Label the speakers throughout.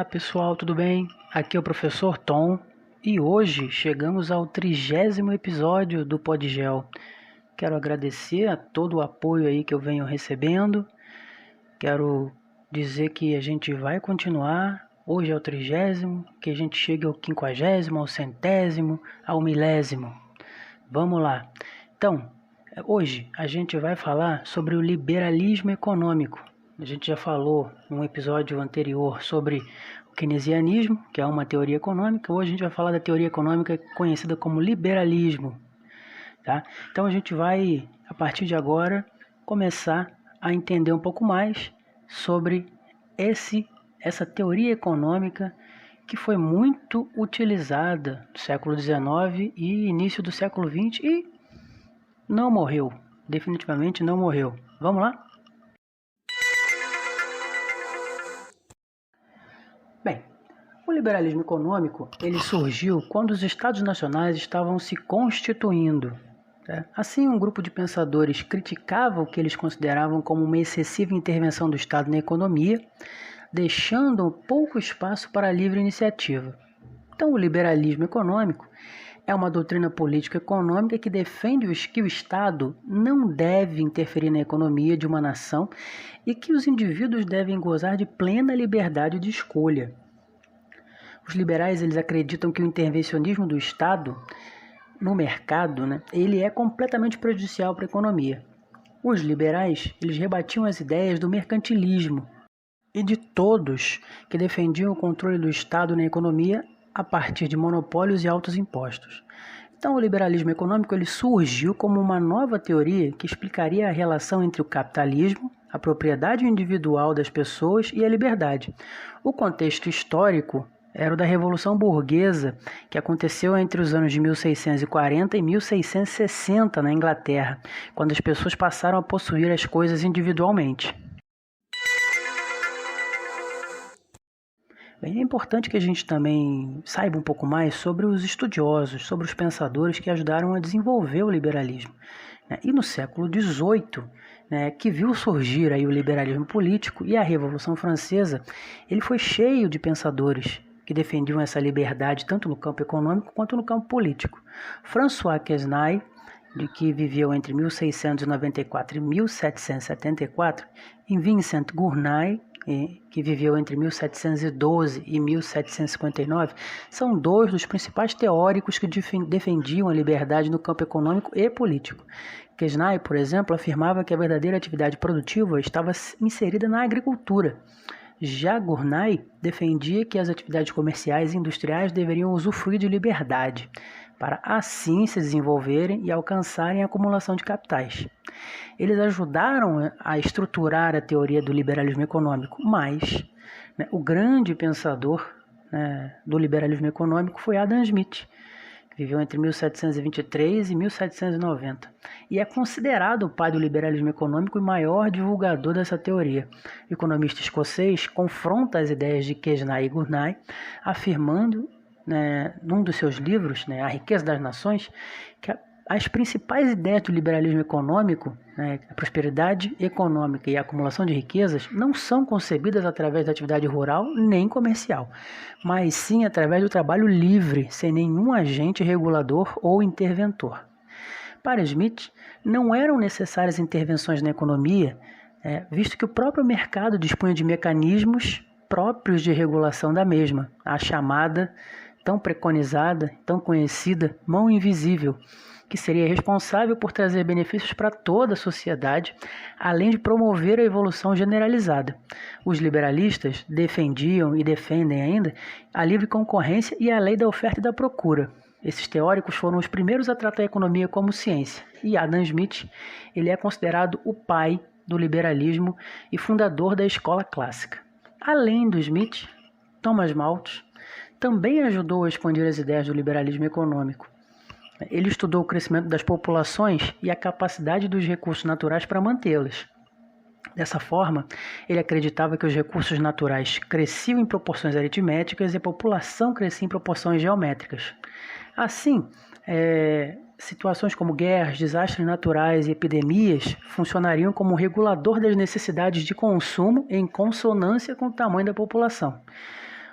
Speaker 1: Olá pessoal, tudo bem? Aqui é o professor Tom e hoje chegamos ao 30º episódio do Podgel. Quero agradecer a todo o apoio aí que eu venho recebendo. Quero dizer que a gente vai continuar. Hoje é o 30º, que a gente chegue ao 50º, ao 100º, ao 1000º. Vamos lá. Então, hoje a gente vai falar sobre o liberalismo econômico. A gente já falou num episódio anterior sobre o keynesianismo, que é uma teoria econômica. Hoje a gente vai falar da teoria econômica conhecida como liberalismo. Tá? Então a gente vai, a partir de agora, começar a entender um pouco mais sobre essa teoria econômica que foi muito utilizada no século XIX e início do século XX e não morreu, definitivamente não morreu. Vamos lá? Bem, o liberalismo econômico ele surgiu quando os estados nacionais estavam se constituindo. Assim, um grupo de pensadores criticava o que eles consideravam como uma excessiva intervenção do Estado na economia, deixando pouco espaço para a livre iniciativa. Então, o liberalismo econômico é uma doutrina político-econômica que defende que o Estado não deve interferir na economia de uma nação e que os indivíduos devem gozar de plena liberdade de escolha. Os liberais eles acreditam que o intervencionismo do Estado no mercado, ele é completamente prejudicial para a economia. Os liberais eles rebatiam as ideias do mercantilismo e de todos que defendiam o controle do Estado na economia a partir de monopólios e altos impostos. Então, o liberalismo econômico ele surgiu como uma nova teoria que explicaria a relação entre o capitalismo, a propriedade individual das pessoas e a liberdade. O contexto histórico era o da Revolução Burguesa, que aconteceu entre os anos de 1640 e 1660 na Inglaterra, quando as pessoas passaram a possuir as coisas individualmente. Bem, é importante que a gente também saiba um pouco mais sobre os estudiosos, sobre os pensadores que ajudaram a desenvolver o liberalismo. E no século XVIII, que viu surgir aí o liberalismo político e a Revolução Francesa, ele foi cheio de pensadores que defendiam essa liberdade tanto no campo econômico quanto no campo político. François Quesnay, que viveu entre 1694 e 1774, e Vincent Gournay, que viveu entre 1712 e 1759, são dois dos principais teóricos que defendiam a liberdade no campo econômico e político. Quesnay, por exemplo, afirmava que a verdadeira atividade produtiva estava inserida na agricultura. Já Gournay defendia que as atividades comerciais e industriais deveriam usufruir de liberdade, para assim se desenvolverem e alcançarem a acumulação de capitais. Eles ajudaram a estruturar a teoria do liberalismo econômico, mas o grande pensador do liberalismo econômico foi Adam Smith, que viveu entre 1723 e 1790, e é considerado o pai do liberalismo econômico e maior divulgador dessa teoria. O economista escocês confronta as ideias de Quesnay e Gournay, afirmando num dos seus livros, A Riqueza das Nações, que as principais ideias do liberalismo econômico, a prosperidade econômica e a acumulação de riquezas, não são concebidas através da atividade rural nem comercial, mas sim através do trabalho livre, sem nenhum agente regulador ou interventor. Para Smith, não eram necessárias intervenções na economia, visto que o próprio mercado dispunha de mecanismos próprios de regulação da mesma, a chamada, tão preconizada, tão conhecida, mão invisível, que seria responsável por trazer benefícios para toda a sociedade, além de promover a evolução generalizada. Os liberalistas defendiam e defendem ainda a livre concorrência e a lei da oferta e da procura. Esses teóricos foram os primeiros a tratar a economia como ciência, e Adam Smith ele é considerado o pai do liberalismo e fundador da escola clássica. Além do Smith, Thomas Malthus também ajudou a expandir as ideias do liberalismo econômico. Ele estudou o crescimento das populações e a capacidade dos recursos naturais para mantê-las. Dessa forma, ele acreditava que os recursos naturais cresciam em proporções aritméticas e a população crescia em proporções geométricas. Assim, situações como guerras, desastres naturais e epidemias funcionariam como regulador das necessidades de consumo em consonância com o tamanho da população.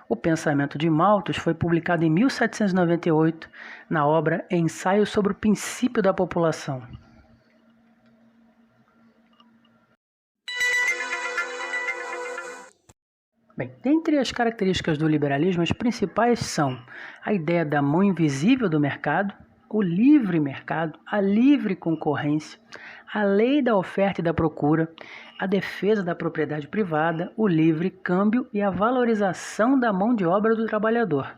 Speaker 1: O pensamento de Malthus foi publicado em 1798 na obra Ensaio sobre o Princípio da População. Bem, dentre as características do liberalismo, as principais são a ideia da mão invisível do mercado, o livre mercado, a livre concorrência, a lei da oferta e da procura, a defesa da propriedade privada, o livre câmbio e a valorização da mão de obra do trabalhador.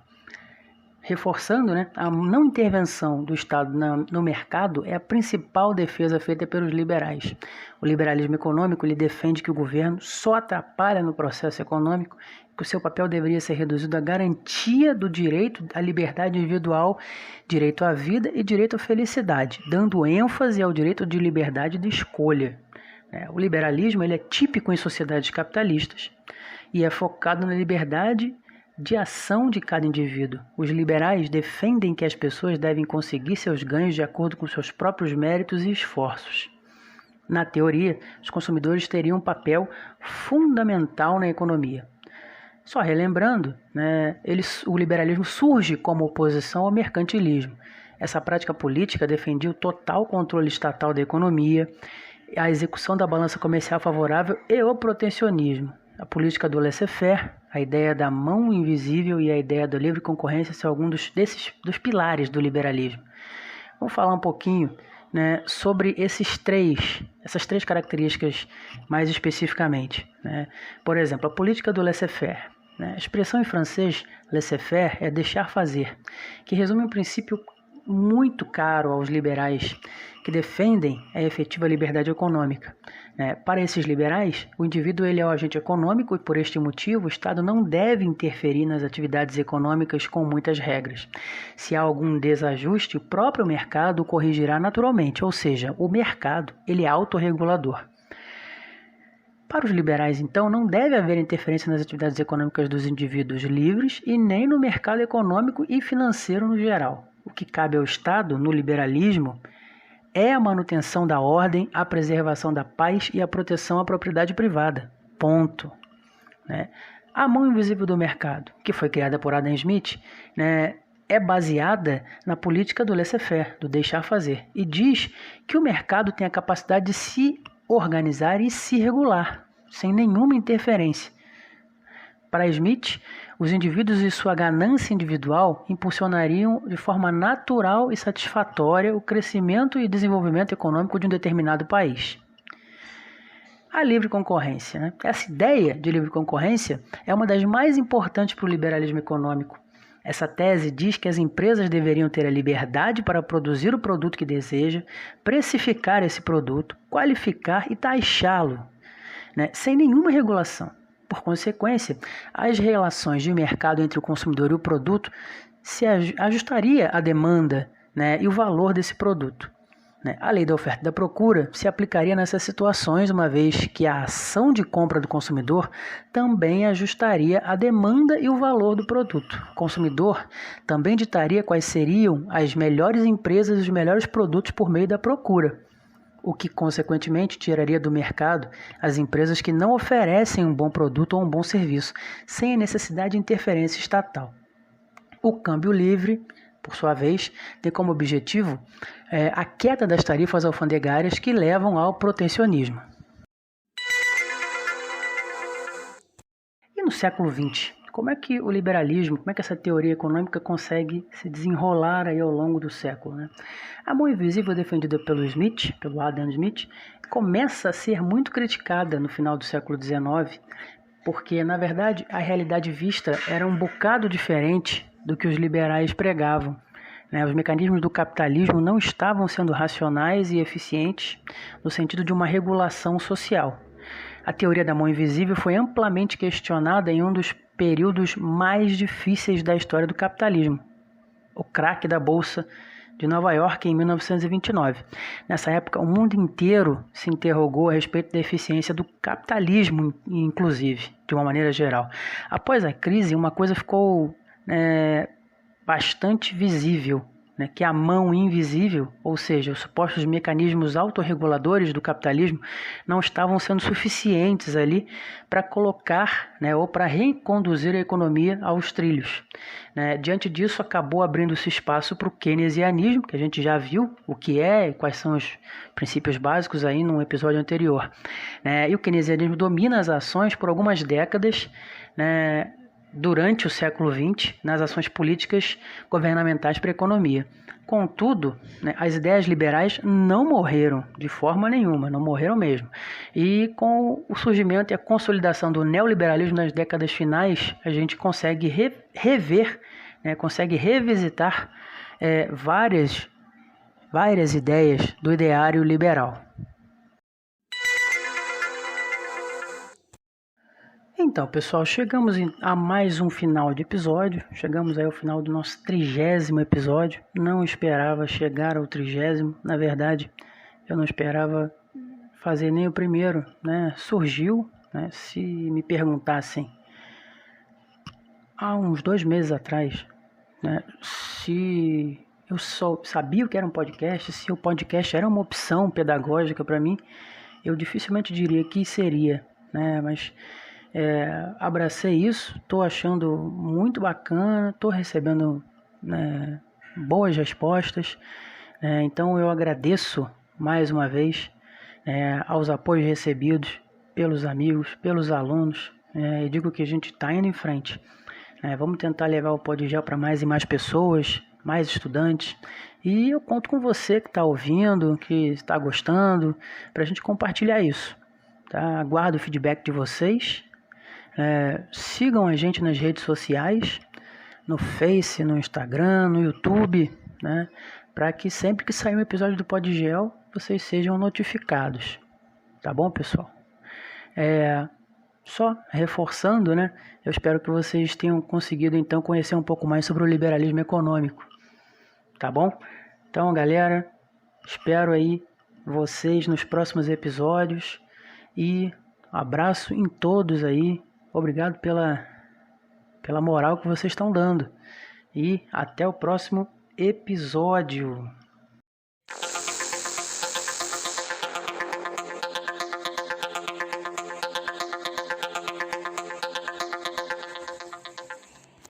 Speaker 1: Reforçando, a não intervenção do Estado no mercado é a principal defesa feita pelos liberais. O liberalismo econômico ele defende que o governo só atrapalha no processo econômico, que o seu papel deveria ser reduzido à garantia do direito à liberdade individual, direito à vida e direito à felicidade, dando ênfase ao direito de liberdade de escolha. O liberalismo ele é típico em sociedades capitalistas e é focado na liberdade de ação de cada indivíduo. Os liberais defendem que as pessoas devem conseguir seus ganhos de acordo com seus próprios méritos e esforços. Na teoria, os consumidores teriam um papel fundamental na economia. Só relembrando, o liberalismo surge como oposição ao mercantilismo. Essa prática política defendia o total controle estatal da economia, a execução da balança comercial favorável e o protecionismo. A política do laissez-faire, a ideia da mão invisível e a ideia da livre concorrência são alguns dos pilares do liberalismo. Vamos falar um pouquinho sobre essas três características mais especificamente. Por exemplo, a política do laissez-faire. A expressão em francês laissez-faire é deixar fazer, que resume um princípio muito caro aos liberais que defendem a efetiva liberdade econômica. Para esses liberais, o indivíduo ele é o agente econômico e, por este motivo, o Estado não deve interferir nas atividades econômicas com muitas regras. Se há algum desajuste, o próprio mercado o corrigirá naturalmente, ou seja, o mercado ele é autorregulador. Para os liberais, então, não deve haver interferência nas atividades econômicas dos indivíduos livres e nem no mercado econômico e financeiro no geral. O que cabe ao Estado, no liberalismo, é a manutenção da ordem, a preservação da paz e a proteção à propriedade privada. Ponto. A mão invisível do mercado, que foi criada por Adam Smith, é baseada na política do laissez-faire, do deixar fazer, e diz que o mercado tem a capacidade de se organizar e se regular, sem nenhuma interferência. Para Smith, os indivíduos e sua ganância individual impulsionariam de forma natural e satisfatória o crescimento e desenvolvimento econômico de um determinado país. A livre concorrência. Essa ideia de livre concorrência é uma das mais importantes para o liberalismo econômico. Essa tese diz que as empresas deveriam ter a liberdade para produzir o produto que deseja, precificar esse produto, qualificar e taxá-lo, sem nenhuma regulação. Por consequência, as relações de mercado entre o consumidor e o produto se ajustaria à demanda e o valor desse produto. A lei da oferta e da procura se aplicaria nessas situações, uma vez que a ação de compra do consumidor também ajustaria a demanda e o valor do produto. O consumidor também ditaria quais seriam as melhores empresas e os melhores produtos por meio da procura, o que, consequentemente, tiraria do mercado as empresas que não oferecem um bom produto ou um bom serviço, sem a necessidade de interferência estatal. O câmbio livre, por sua vez, tem como objetivo a queda das tarifas alfandegárias que levam ao protecionismo. E no século XX, como é que o liberalismo, como é que essa teoria econômica consegue se desenrolar aí ao longo do século? A mão invisível defendida pelo Adam Smith, começa a ser muito criticada no final do século XIX, porque, na verdade, a realidade vista era um bocado diferente do que os liberais pregavam. Os mecanismos do capitalismo não estavam sendo racionais e eficientes no sentido de uma regulação social. A teoria da mão invisível foi amplamente questionada em um dos períodos mais difíceis da história do capitalismo, o craque da Bolsa de Nova York em 1929. Nessa época, o mundo inteiro se interrogou a respeito da eficiência do capitalismo, inclusive, de uma maneira geral. Após a crise, uma coisa ficou bastante visível, né, que a mão invisível, ou seja, os supostos mecanismos autorreguladores do capitalismo, não estavam sendo suficientes ali para colocar, né, ou para reconduzir a economia aos trilhos. Né? Diante disso, acabou abrindo-se espaço para o keynesianismo, que a gente já viu o que é e quais são os princípios básicos aí num episódio anterior. Né? E o keynesianismo domina as ações por algumas décadas, né, durante o século XX, nas ações políticas governamentais para a economia. Contudo, né, as ideias liberais não morreram de forma nenhuma, não morreram mesmo. E com o surgimento e a consolidação do neoliberalismo nas décadas finais, a gente consegue rever, né, consegue revisitar várias ideias do ideário liberal. Então, pessoal, chegamos a mais um final de episódio. Chegamos aí ao final do nosso 30º episódio. Não esperava chegar ao 30º. Na verdade, eu não esperava fazer nem o primeiro, né? Surgiu, né? Se me perguntassem há uns 2 meses atrás, né, se eu só sabia o que era um podcast, se o podcast era uma opção pedagógica para mim, eu dificilmente diria que seria, né? Mas abracei isso, estou achando muito bacana, estou recebendo, né, boas respostas, então eu agradeço mais uma vez aos apoios recebidos pelos amigos, pelos alunos, e digo que a gente está indo em frente. Vamos tentar levar o Podgel para mais e mais pessoas, mais estudantes, e eu conto com você que está ouvindo, que está gostando, para a gente compartilhar isso. Tá? Aguardo o feedback de vocês. Sigam a gente nas redes sociais, no Face, no Instagram, no YouTube, né, para que sempre que sair um episódio do Podgel, vocês sejam notificados. Tá bom, pessoal? Só reforçando, né, eu espero que vocês tenham conseguido então conhecer um pouco mais sobre o liberalismo econômico. Tá bom? Então, galera, espero aí vocês nos próximos episódios e abraço em todos aí. Obrigado pela moral que vocês estão dando. E até o próximo episódio.